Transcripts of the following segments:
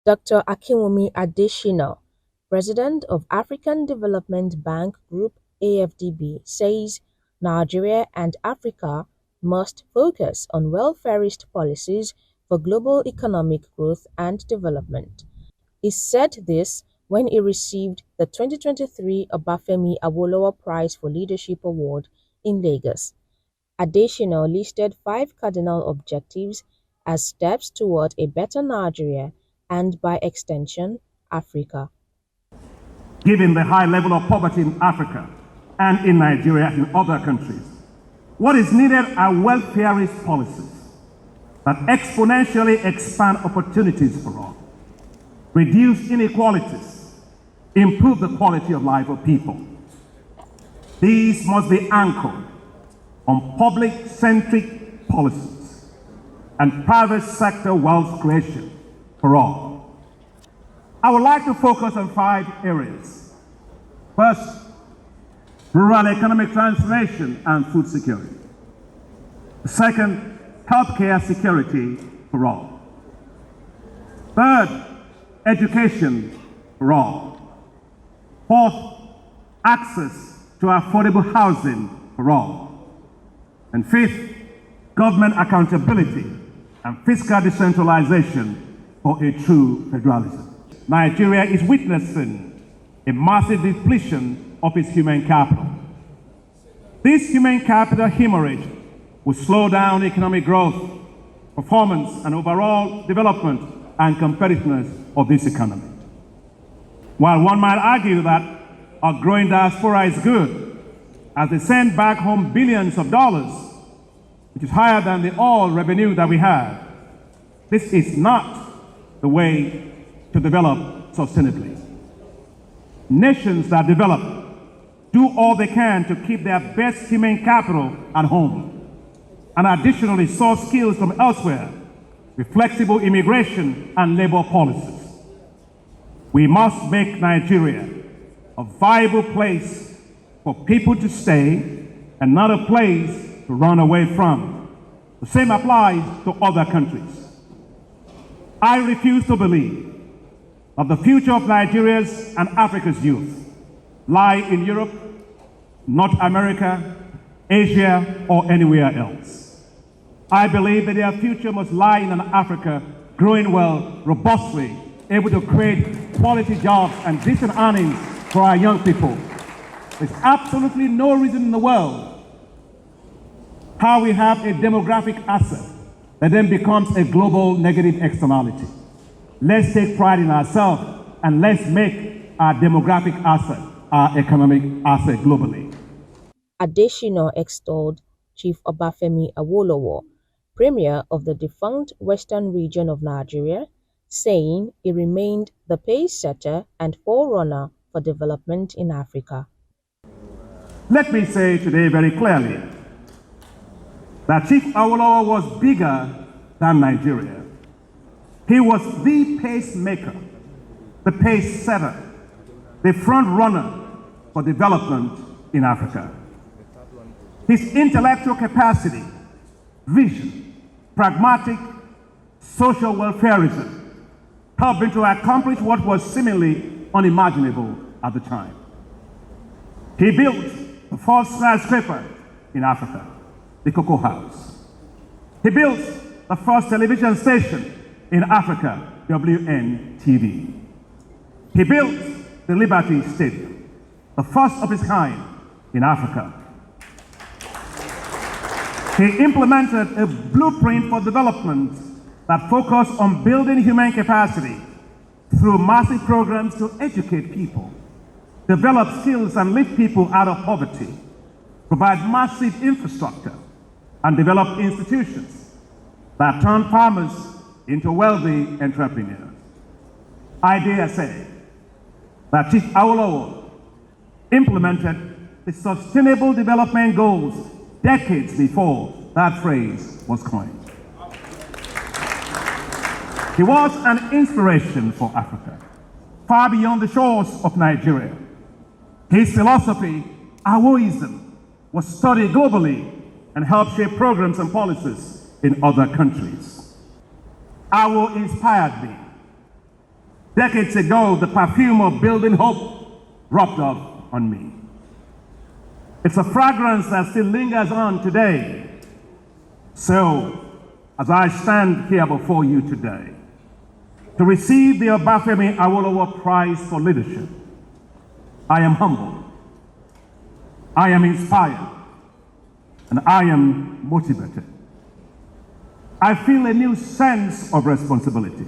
Dr. Akinwunmi Adesina, President of African Development Bank Group (AfDB), says Nigeria and Africa must focus on welfarist policies for global economic growth and development. He said this when he received the 2023 Obafemi Awolowo Prize for Leadership Award in Lagos. Adesina listed 5 cardinal objectives as steps toward a better Nigeria and, by extension, Africa. Given the high level of poverty in Africa and in Nigeria and in other countries, what is needed are welfarist policies that exponentially expand opportunities for all, reduce inequalities, improve the quality of life of people. These must be anchored on public-centric policies and private sector wealth creation for all. I would like to focus on 5 areas. First, rural economic transformation and food security. Second, healthcare security for all. Third, education for all. Fourth, access to affordable housing for all. And fifth, government accountability and fiscal decentralization for a true federalism. Nigeria is witnessing a massive depletion of its human capital. This human capital hemorrhage will slow down economic growth, performance, and overall development and competitiveness of this economy. While one might argue that our growing diaspora is good, as they send back home billions of dollars, which is higher than the oil revenue that we have, this is not the way to develop sustainably. Nations that develop do all they can to keep their best human capital at home, and additionally source skills from elsewhere with flexible immigration and labor policies. We must make Nigeria a viable place for people to stay and not a place to run away from. The same applies to other countries. I refuse to believe that the future of Nigeria's and Africa's youth lie in Europe, North America, Asia, or anywhere else. I believe that their future must lie in an Africa growing well, robustly, able to create quality jobs and decent earnings for our young people. There's absolutely no reason in the world how we have a demographic asset that then becomes a global negative externality. Let's take pride in ourselves and let's make our demographic asset our economic asset globally. Adesina extolled Chief Obafemi Awolowo, Premier of the defunct Western region of Nigeria, saying he remained the pace-setter and forerunner for development in Africa. Let me say today very clearly that Chief Awolowo was bigger than Nigeria. He was the pacemaker, the pace setter, the front runner for development in Africa. His intellectual capacity, vision, pragmatic, social welfarism helped him to accomplish what was seemingly unimaginable at the time. He built the first skyscraper in Africa, the Cocoa House. He built the first television station in Africa, WNTV. He built the Liberty Stadium, the first of its kind in Africa. He implemented a blueprint for development that focused on building human capacity through massive programs to educate people, develop skills and lift people out of poverty, provide massive infrastructure, and develop institutions that turn farmers into wealthy entrepreneurs. I dare say that Chief Awolowo implemented the Sustainable Development Goals decades before that phrase was coined. He was an inspiration for Africa, far beyond the shores of Nigeria. His philosophy, Awoism, was studied globally and helped shape programs and policies in other countries. Awo inspired me Decades ago, the perfume of building hope rubbed off on me. It's a fragrance that still lingers on today. So, as I stand here before you today, to receive the Obafemi Awolowo Prize for Leadership, I am humbled, I am inspired, and I am motivated. I feel a new sense of responsibility.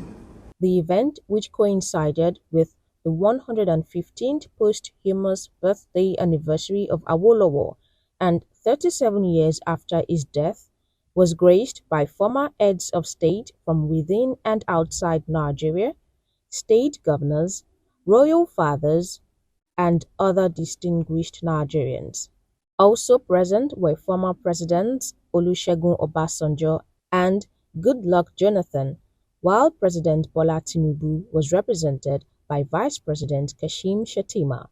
The event, which coincided with the 115th posthumous birthday anniversary of Awolowo and 37 years after his death, was graced by former heads of state from within and outside Nigeria, state governors, royal fathers, and other distinguished Nigerians. Also present were former Presidents Olusegun Obasanjo and Goodluck Jonathan, while President Bola Tinubu was represented by Vice President Kashim Shettima.